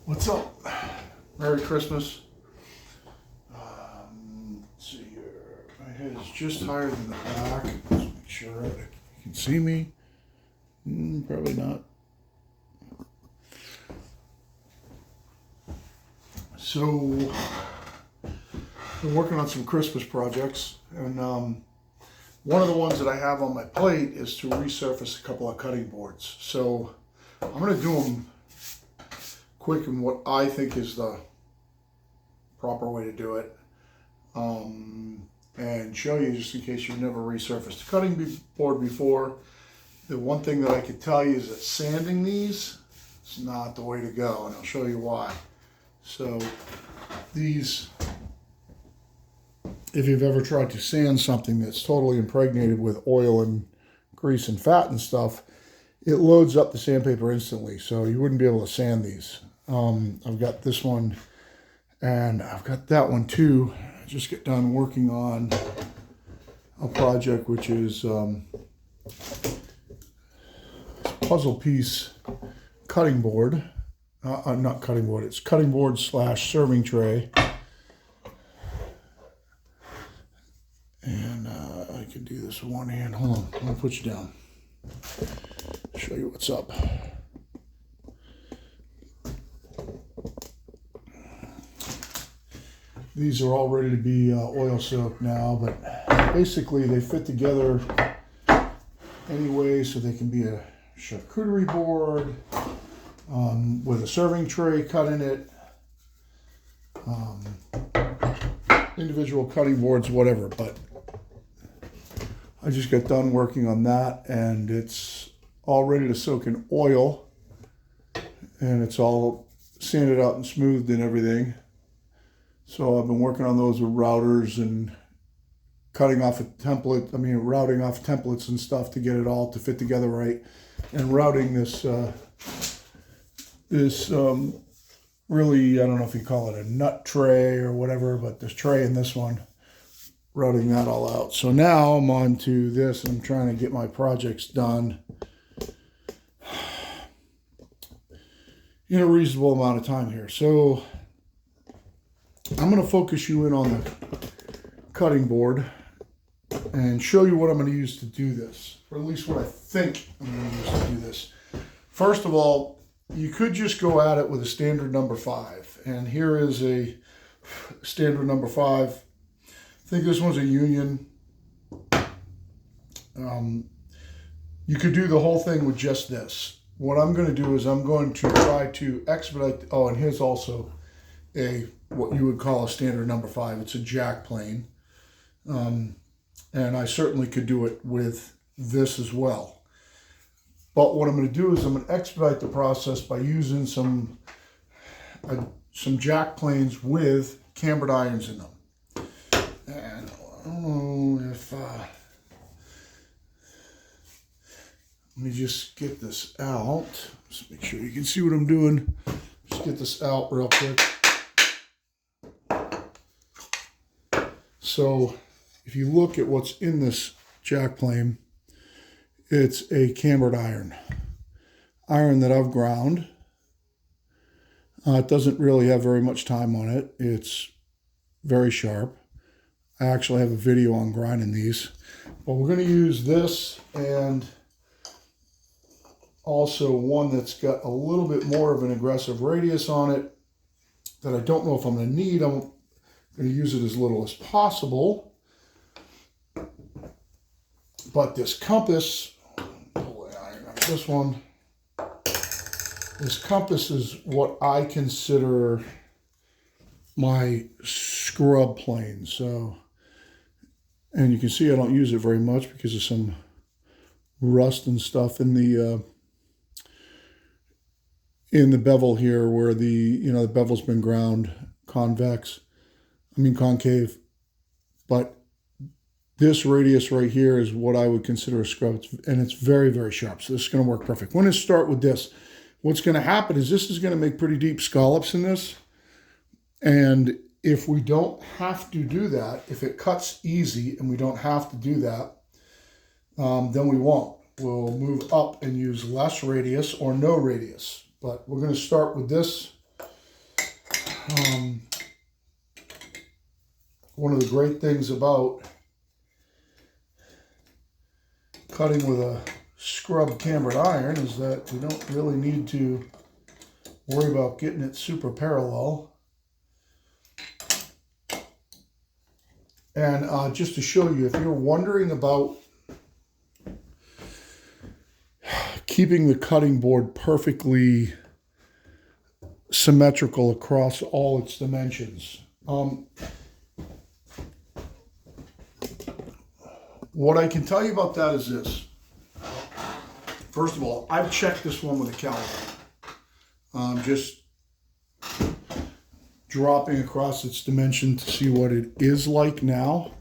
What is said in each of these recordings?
What's up? Merry Christmas. Let's see here. My head is just higher than the back. Let's make sure you can see me. Probably not. So, been working on some Christmas projects, and one of the ones that I have on my plate is to resurface a couple of cutting boards. So, I'm going to do them quick in what I think is the proper way to do it, and show you, just in case you've never resurfaced a cutting board before. The one thing that I can tell you is that sanding these is not the way to go, and I'll show you why. So these, if you've ever tried to sand something that's totally impregnated with oil and grease and fat and stuff, it loads up the sandpaper instantly, so you wouldn't be able to sand these. I've got this one and I've got that one too. I just got done working on a project which is puzzle piece cutting board. Not cutting board, it's cutting board / serving tray. And I can do this with one hand. Hold on, I'm gonna put you down. Show you what's up. These are all ready to be oil soaked now, but basically they fit together anyway, so they can be a charcuterie board with a serving tray cut in it, individual cutting boards, whatever. But I just got done working on that, and it's all ready to soak in oil, and it's all sanded out and smoothed and everything. So I've been working on those with routers and cutting off a template, routing off templates and stuff to get it all to fit together right, and routing this really, I don't know if you call it a nut tray or whatever, but this tray and this one, routing that all out. So now I'm on to this, and I'm trying to get my projects done in a reasonable amount of time here. So I'm going to focus you in on the cutting board and show you what I'm going to use to do this, or at least what I think I'm going to use to do this. First of all, you could just go at it with a standard number 5, and here is a standard number 5. I think this one's a union. You could do the whole thing with just this. What I'm going to do is I'm going to try to expedite. Oh, and here's also what you would call a standard number 5. It's a jack plane. And I certainly could do it with this as well. But what I'm going to do is I'm going to expedite the process by using some jack planes with cambered irons in them. And I don't know if let me just get this out. Just make sure you can see what I'm doing. Just get this out real quick. So if you look at what's in this jack plane, it's a cambered iron that I've ground. It doesn't really have very much time on it. It's very sharp. I actually have a video on grinding these, but we're going to use this and also one that's got a little bit more of an aggressive radius on it that I don't know if I'm going to need. I'm going to use it as little as possible. But this compass, pull the iron out of this one. This compass is what I consider my scrub plane. So, and you can see I don't use it very much because of some rust and stuff in the bevel here, where the bevel's been ground concave. But this radius right here is what I would consider a scrub, and it's very, very sharp. So this is going to work perfect. We're going to start with this. What's going to happen is this is going to make pretty deep scallops in this. And if we don't have to do that, if it cuts easy and we don't have to do that, then we won't. We'll move up and use less radius or no radius. But we're going to start with this One of the great things about cutting with a scrub cambered iron is that we don't really need to worry about getting it super parallel. And just to show you, if you're wondering about keeping the cutting board perfectly symmetrical across all its dimensions, what I can tell you about that is this. First of all, I've checked this one with a caliper. Just dropping across its dimension to see what it is like now.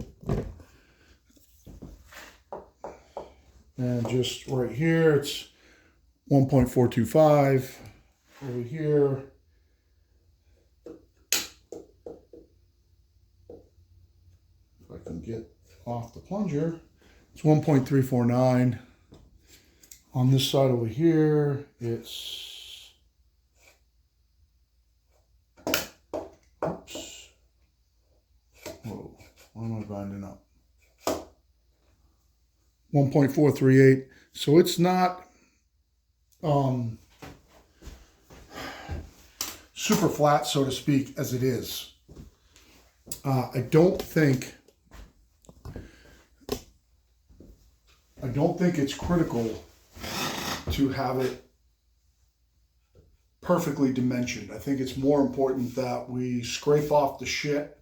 And just right here, it's 1.425. Over here, if I can get off the plunger, it's 1.349. On this side over here, it's, oops, whoa, why am I binding up? 1.438. So it's not super flat, so to speak, as it is. I don't think it's critical to have it perfectly dimensioned. I think it's more important that we scrape off the shit,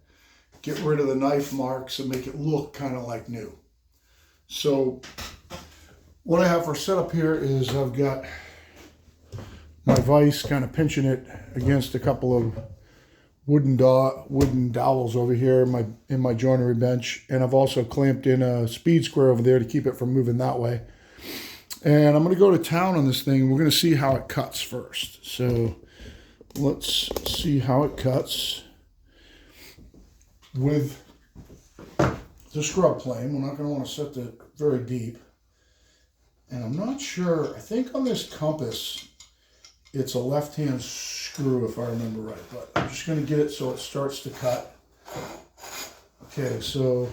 get rid of the knife marks, and make it look kind of like new. So what I have for setup here is I've got my vise kind of pinching it against a couple of wooden dowels over here in my joinery bench, and I've also clamped in a speed square over there to keep it from moving that way. And I'm going to go to town on this thing. We're going to see how it cuts first. So let's see how it cuts with the scrub plane. We're not going to want to set it very deep. And I'm not sure. I think on this compass, it's a left-hand screw, if I remember right. But I'm just going to get it so it starts to cut. Okay, so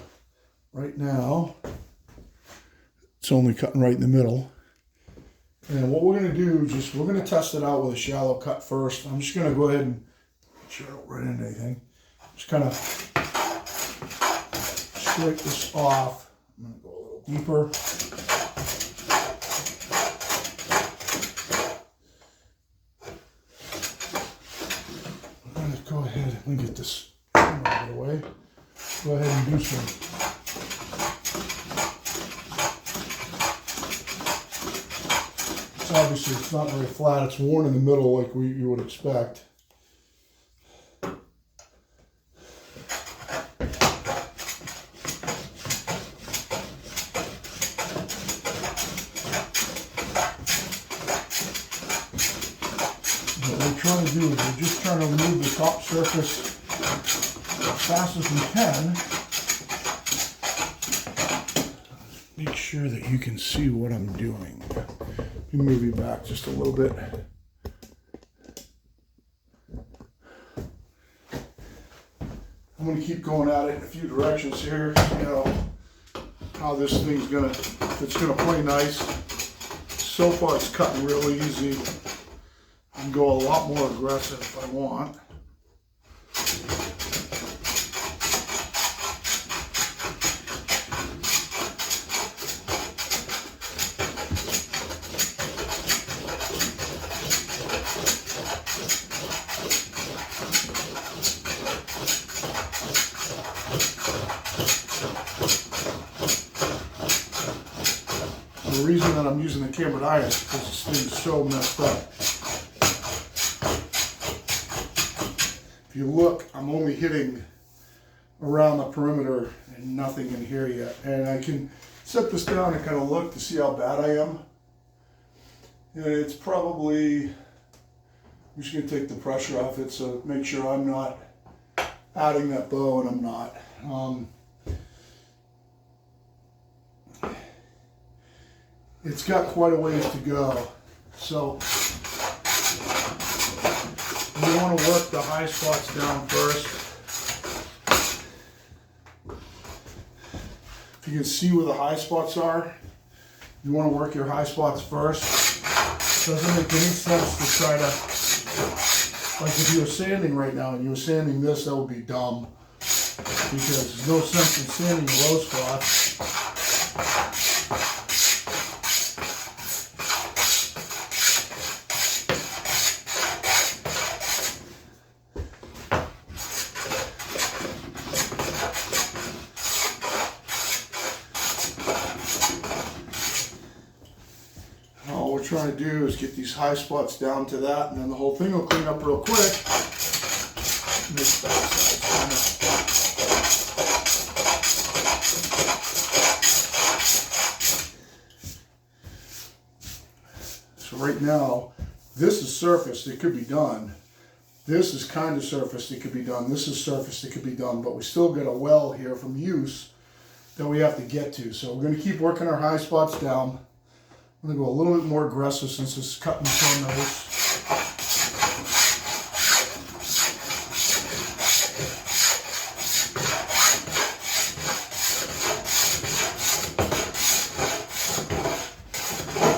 right now, it's only cutting right in the middle. And what we're going to do is we're going to test it out with a shallow cut first. I'm just going to go ahead and make sure I don't run into anything. Just kind of scrape this off. I'm going to go a little deeper. I'm going to go ahead, let me get this out of the way. Go ahead and do some obviously it's not very flat, it's worn in the middle like you would expect. What we're trying to do is we're just trying to remove the top surface as fast as we can. Make sure that you can see what I'm doing. Let me move you back just a little bit. I'm going to keep going at it in a few directions here. See how this thing's it's gonna play nice. So far it's cutting really easy. I can go a lot more aggressive if I want. The reason that I'm using the cambered iron is because this thing's so messed up. If you look, I'm only hitting around the perimeter and nothing in here yet. And I can set this down and kind of look to see how bad I am. And it's probably, I'm just going to take the pressure off it so make sure I'm not adding that bow, and I'm not. It's got quite a ways to go. So We want to work the high spots down first. If you can see where the high spots are, you want to work your high spots first. Doesn't make any sense to try to, like if you were sanding right now and you were sanding this, that would be dumb. Because there's no sense in sanding the low spots. All we're trying to do is get these high spots down to that, and then the whole thing will clean up real quick. This backside's kind of. So right now, this is surfaced, it could be done. This is kind of surfaced, it could be done. This is surfaced, it could be done, but we still get a well here from use that we have to get to. So we're going to keep working our high spots down. I'm going to go a little bit more aggressive since it's cutting so nice.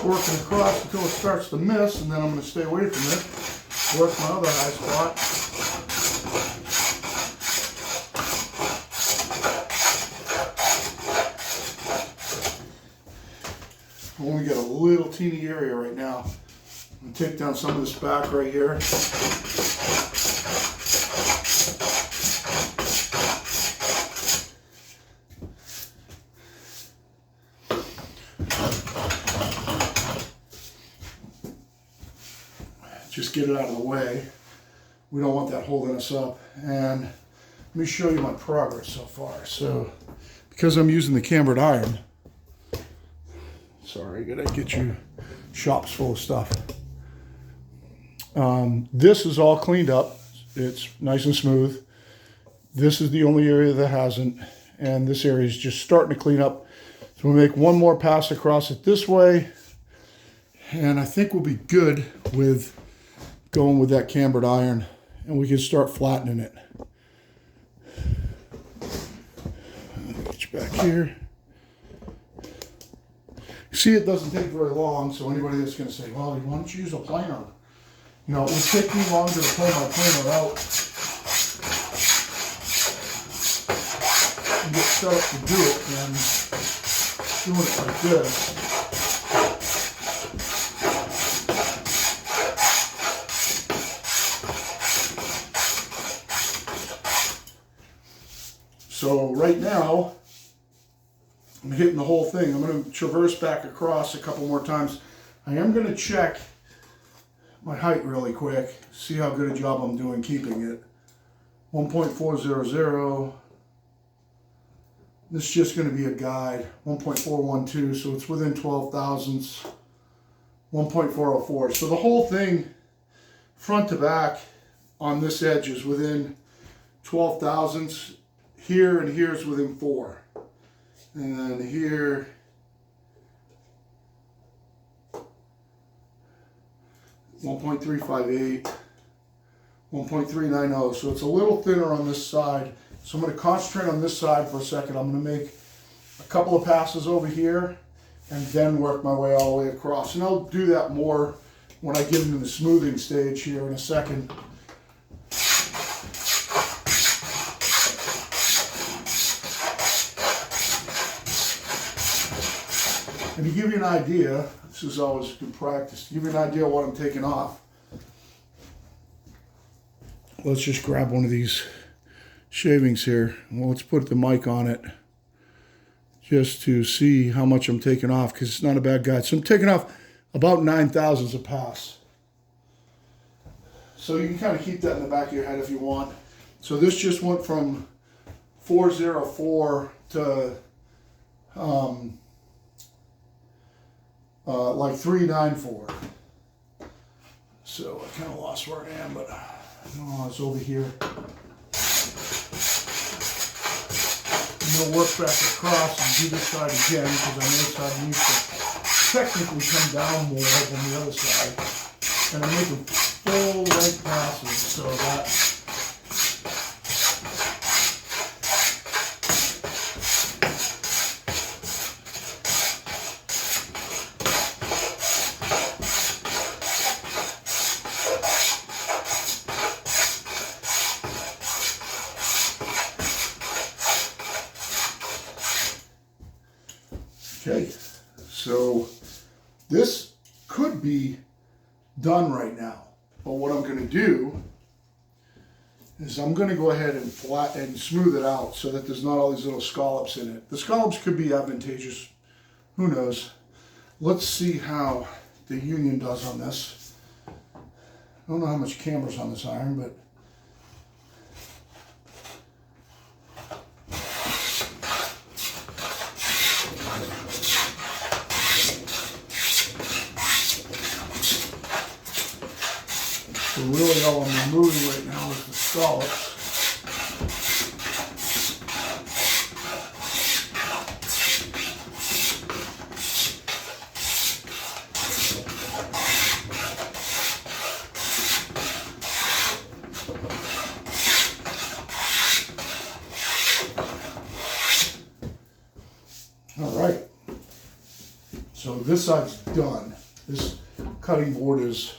Working across until it starts to miss, and then I'm going to stay away from it. Work my other high spot. I only got a little teeny area right now. I'm going to take down some of this back right here. Just get it out of the way. We don't want that holding us up. And let me show you my progress so far. So, because I'm using the cambered iron, sorry, I gotta get you shops full of stuff. This is all cleaned up. It's nice and smooth. This is the only area that hasn't, and this area is just starting to clean up. So we'll make one more pass across it this way, and I think we'll be good with going with that cambered iron, and we can start flattening it. Get you back here. See, it doesn't take very long, so anybody that's going to say, well, why don't you use a planer? You know, it would take me longer to pull my planer out and get set up to do it than doing it like this. So right now, I'm hitting the whole thing. I'm going to traverse back across a couple more times. I am going to check my height really quick, see how good a job I'm doing keeping it. 1.400. This is just going to be a guide. 1.412, so it's within 12 thousandths. 1.404. So the whole thing, front to back, on this edge is within 12 thousandths. Here and here is within 4. And then here, .358, 1.390. So it's a little thinner on this side. So I'm going to concentrate on this side for a second. I'm going to make a couple of passes over here and then work my way all the way across. And I'll do that more when I get into the smoothing stage here in a second. And to give you an idea, this is always good practice, to give you an idea of what I'm taking off. Let's just grab one of these shavings here. Well, let's put the mic on it just to see how much I'm taking off, because it's not a bad guide. So I'm taking off about 9 thousandths a pass. So you can kind of keep that in the back of your head if you want. So this just went from 404 to like 394. So I kind of lost where I am, but it's over here. I'm going to work back across and do this side again, because I know this side needs to technically come down more than the other side. And I'm making full length passes, so that okay, so this could be done right now, but what I'm going to do is I'm going to go ahead and flatten and smooth it out so that there's not all these little scallops in it. The scallops could be advantageous, who knows. Let's see how the union does on this. I don't know how much camber's on this iron, but so really all I'm removing right now is the scallops. All right, so this side's done. This cutting board is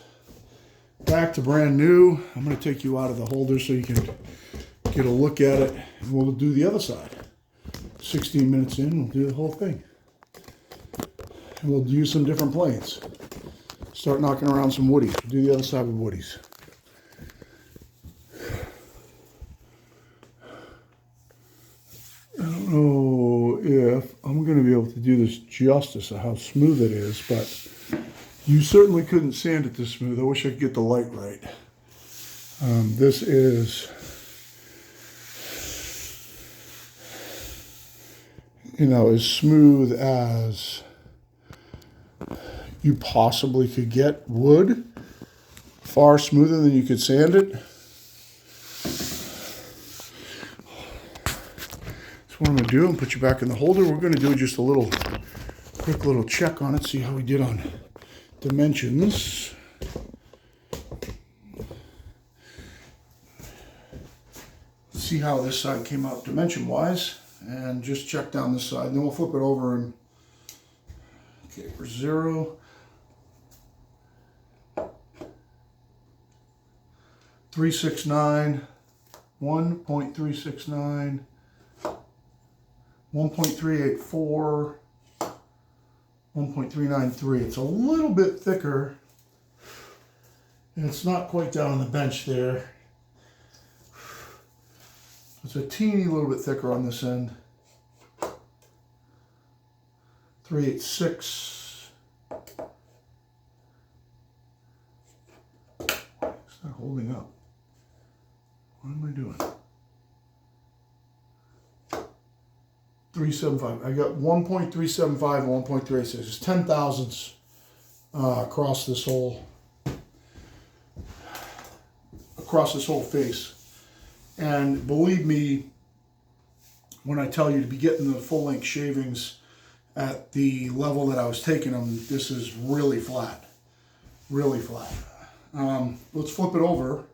back to brand new. I'm going to take you out of the holder so you can get a look at it, and we'll do the other side. 16 minutes in, we'll do the whole thing. And we'll use some different planes. Start knocking around some woodies. We'll do the other side with woodies. I don't know if I'm going to be able to do this justice of how smooth it is, but you certainly couldn't sand it this smooth. I wish I could get the light right. This is, you know, as smooth as you possibly could get wood. Far smoother than you could sand it. So what I'm going to do, and put you back in the holder. We're going to do just a little, quick little check on it, see how we did on dimensions. See how this side came out dimension wise, and just check down this side, and then we'll flip it over and okay, for 0, 369, 1.369, 1.384, 1.393. It's a little bit thicker, and it's not quite down on the bench there. It's a teeny little bit thicker on this end. 386. It's not holding up. What am I doing? 375. I got 1.375 and 1.36. It's 10 thousandths across this whole face. And believe me when I tell you to be getting the full length shavings at the level that I was taking them, this is really flat, really flat. Let's flip it over.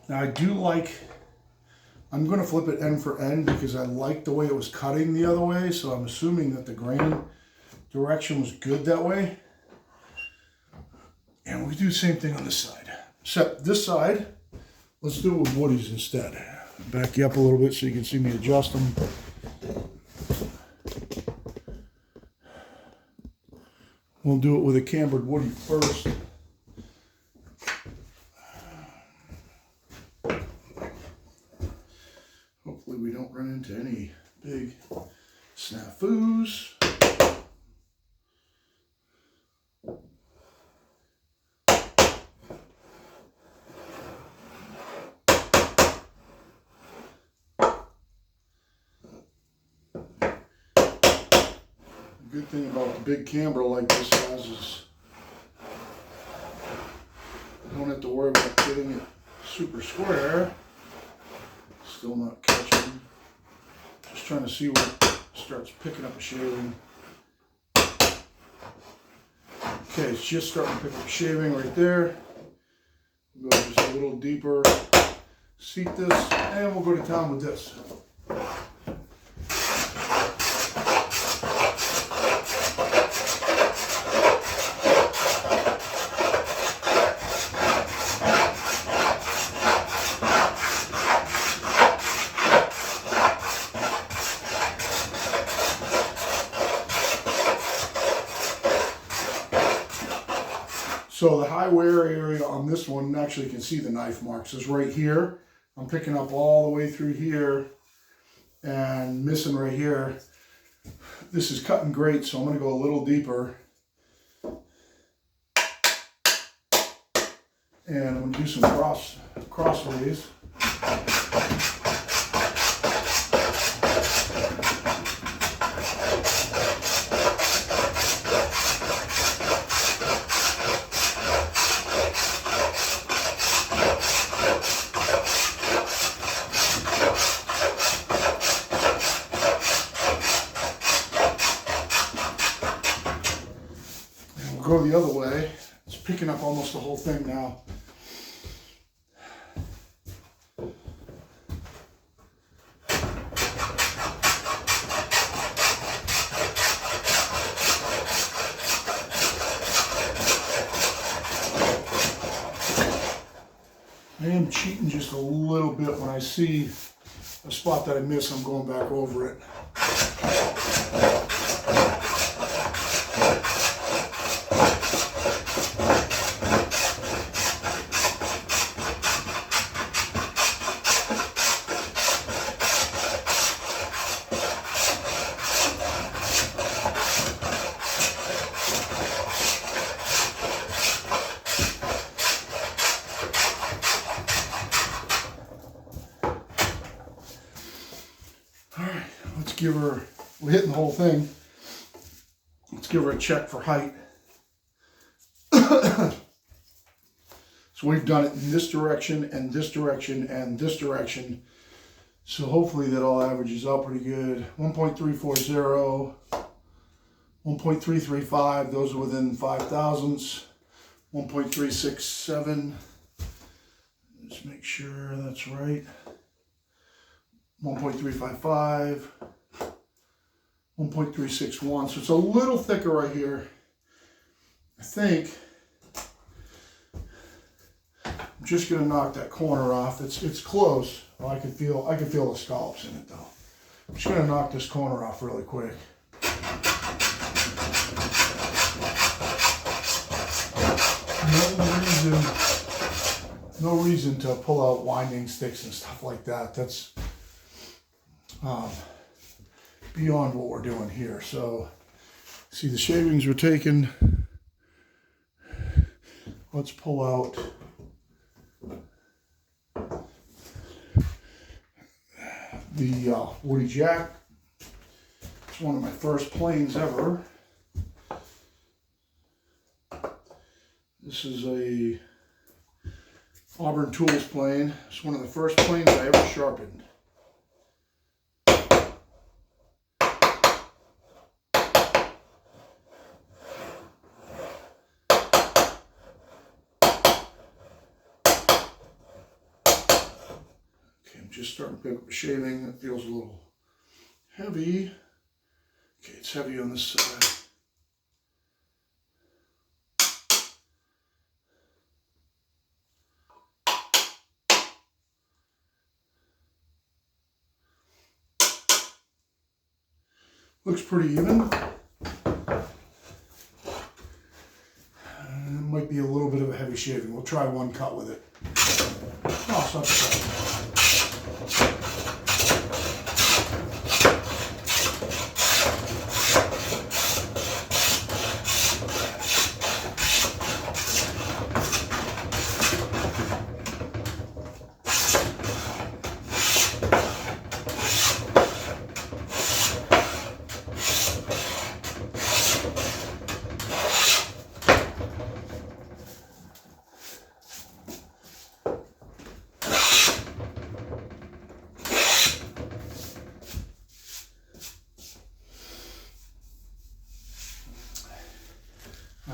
Now I do like, I'm going to flip it end for end because I like the way it was cutting the other way, so I'm assuming that the grain direction was good that way. And we do the same thing on this side, except this side, let's do it with woodies instead. Back you up a little bit so you can see me adjust them. We'll do it with a cambered woody first. Hopefully we don't run into any big snafus. The good thing about the big camber like this has is you don't have to worry about getting it super square. Still not catching. Just trying to see where it starts picking up a shaving. Okay, it's just starting to pick up shaving right there. We'll go just a little deeper, seat this, and we'll go to town with this. So the high wear area on this one, actually you can see the knife marks, is right here. I'm picking up all the way through here and missing right here. This is cutting great, so I'm going to go a little deeper. And I'm going to do some crossways. Go the other way. It's picking up almost the whole thing now. I am cheating just a little bit when I see a spot that I miss. I'm going back over it. Give her, we're hitting the whole thing. Let's give her a check for height. So we've done it in this direction and this direction and this direction. So hopefully that all averages out pretty good. 1.340, 1.335, those are within 5 thousandths. 1.367, just make sure that's right. 1.355. 1.361, so it's a little thicker right here. I think I'm just gonna knock that corner off. It's close. Oh, I can feel the scallops in it though. I'm just gonna knock this corner off really quick. No reason to pull out winding sticks and stuff like that. That's beyond what we're doing here. So see the shavings were taken. Let's pull out the Woody Jack. It's one of my first planes ever. This is a Auburn Tools plane. It's one of the first planes I ever sharpened. Just starting to pick up a shaving. It feels a little heavy. Okay, it's heavy on this side. Looks pretty even. It might be a little bit of a heavy shaving. We'll try one cut with it. Oh, it's not bad.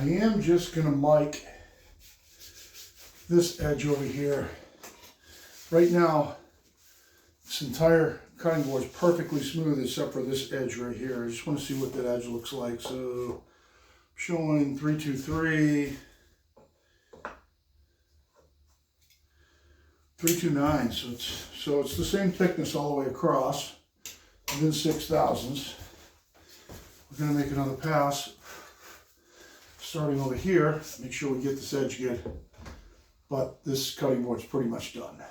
I am just going to mic this edge over here. Right now, this entire cutting board is perfectly smooth except for this edge right here. I just want to see what that edge looks like. So, showing 323, 329. So it's the same thickness all the way across, within 6/1000. We're going to make another pass, starting over here. Make sure we get this edge good. But this cutting board's pretty much done.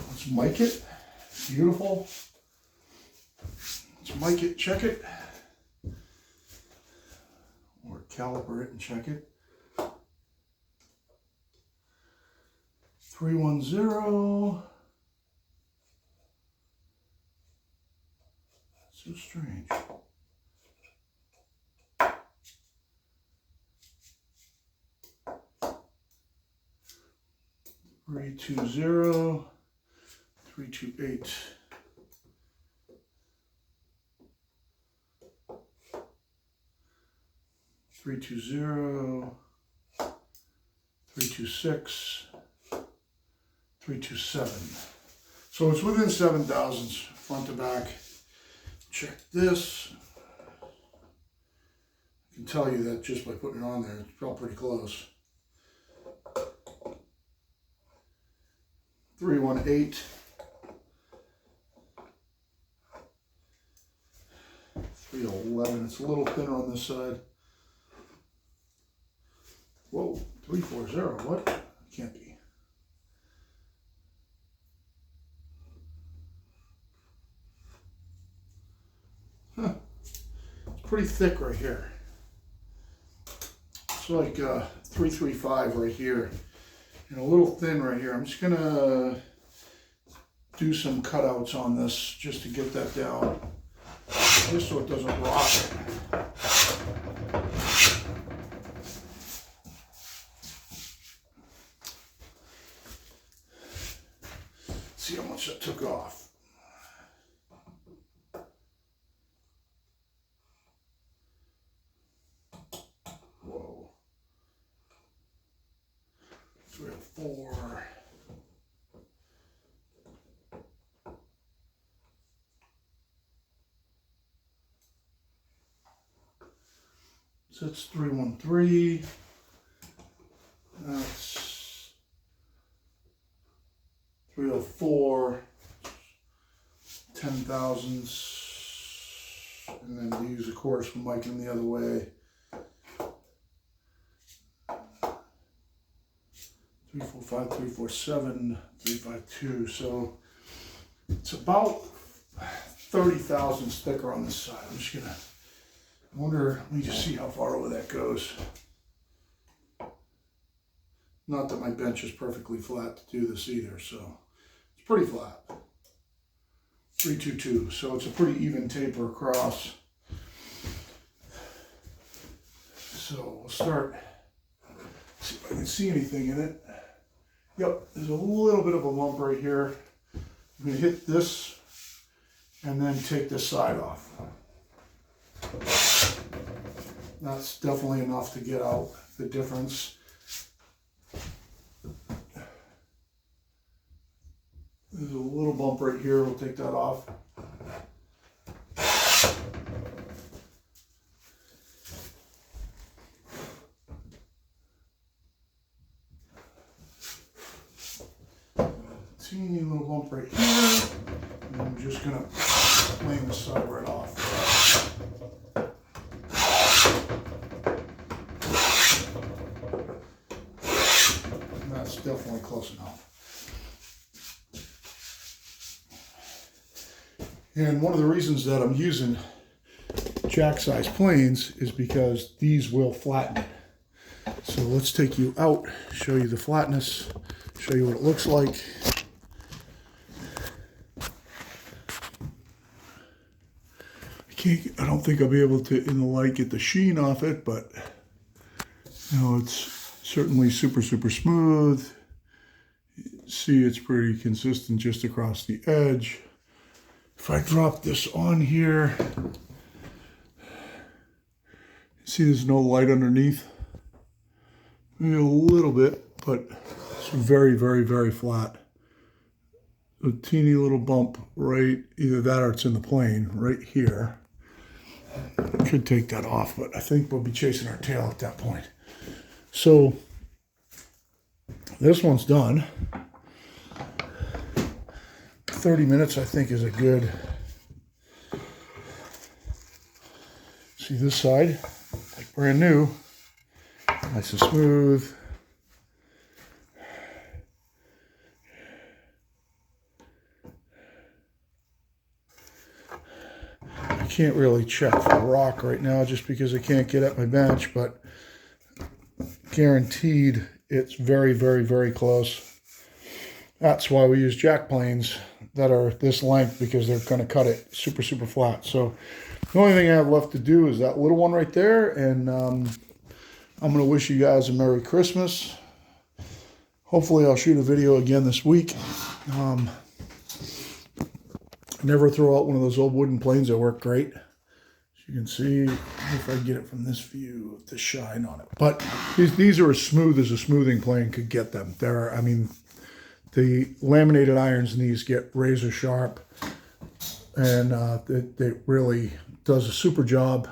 Let's mic it. Beautiful. Let's mic it, check it. Or caliper it and check it. 310. So strange. 320. 328. 320. 326. 327. So it's within 7/1000 front to back. Check this. I can tell you that just by putting it on there, it felt pretty close. 318. 311. It's a little thinner on this side. Whoa, 340. What? Can't be. Huh. It's pretty thick right here. It's like 335 right here. And a little thin right here. I'm just gonna do some cutouts on this just to get that down, just so it doesn't rock. See how much that took off. Whoa. 304. So it's 313. That's 304. 10/1000s. And then these, of course, we're miking the other way. 345, 347, 352. So it's about 30,000 thicker on this side. I'm just gonna wonder, let me just see how far over that goes. Not that my bench is perfectly flat to do this either, so it's pretty flat. 322, so it's a pretty even taper across. So we'll start, see if I can see anything in it. Yep, there's a little bit of a lump right here. I'm gonna hit this and then take this side off. That's definitely enough to get out the difference. There's a little bump right here, we'll take that off. Teeny little bump right here, and I'm just gonna plane the side right off. And that's definitely close enough. And one of the reasons that I'm using jack size planes is because these will flatten it. So let's take you out, show you the flatness, show you what it looks like. I don't think I'll be able to, in the light, get the sheen off it, but you know, it's certainly super, super smooth. See, it's pretty consistent just across the edge. If I drop this on here, see there's no light underneath. Maybe a little bit, but it's very, very, very flat. A teeny little bump right, either that or it's in the plane right here. Could take that off, but I think we'll be chasing our tail at that point. So this one's done. 30 minutes, I think, is a good. See this side, like brand new, nice and smooth. I can't really check for rock right now just because I can't get at my bench, but guaranteed it's very, very, very close. That's why we use jack planes that are this length, because they're going to cut it super, super flat. So the only thing I have left to do is that little one right there, and I'm going to wish you guys a Merry Christmas. Hopefully I'll shoot a video again this week. Never throw out one of those old wooden planes that work great. As you can see, if I get it from this view, the shine on it. But these are as smooth as a smoothing plane could get them. I mean, the laminated irons in these get razor sharp, and it really does a super job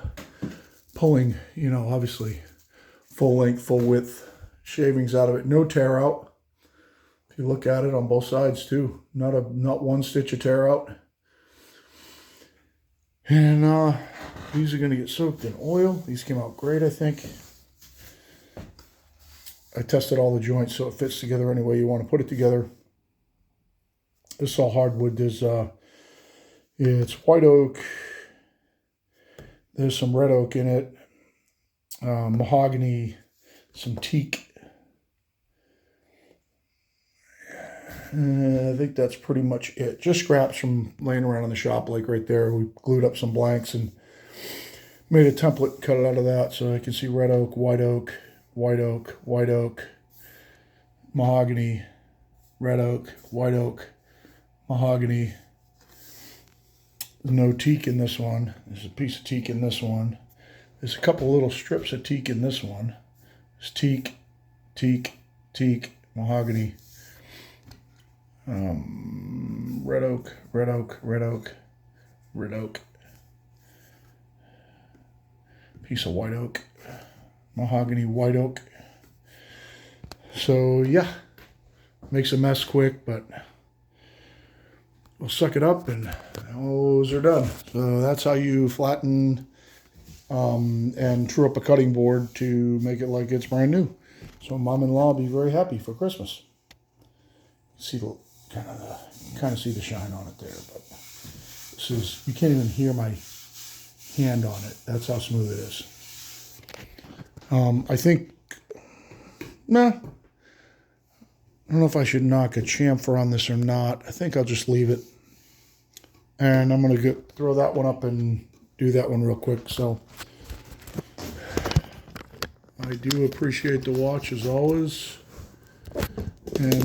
pulling, you know, obviously full length, full width shavings out of it. No tear out. If you look at it on both sides too, not one stitch of tear out. And these are going to get soaked in oil. These came out great, I think. I tested all the joints so it fits together any way you want to put it together. This is all hardwood. There's it's white oak. There's some red oak in it. Mahogany, some teak. I think that's pretty much it. Just scraps from laying around in the shop, like right there. We glued up some blanks and made a template, cut it out of that, so I can see red oak, white oak, white oak, white oak, mahogany, red oak, white oak, mahogany. There's no teak in this one. There's a piece of teak in this one. There's a couple little strips of teak in this one. There's teak, teak, teak, mahogany. Red oak, red oak, red oak, red oak. Piece of white oak, mahogany, white oak. So yeah, makes a mess quick, but we'll suck it up and those are done. So that's how you flatten and true up a cutting board to make it like it's brand new. So mom-in-law will be very happy for Christmas. See the kind of see the shine on it there, but this is, you can't even hear my hand on it. That's how smooth it is. I think, nah, I don't know if I should knock a chamfer on this or not. I think I'll just leave it, and I'm gonna throw that one up and do that one real quick. So I do appreciate the watch as always, and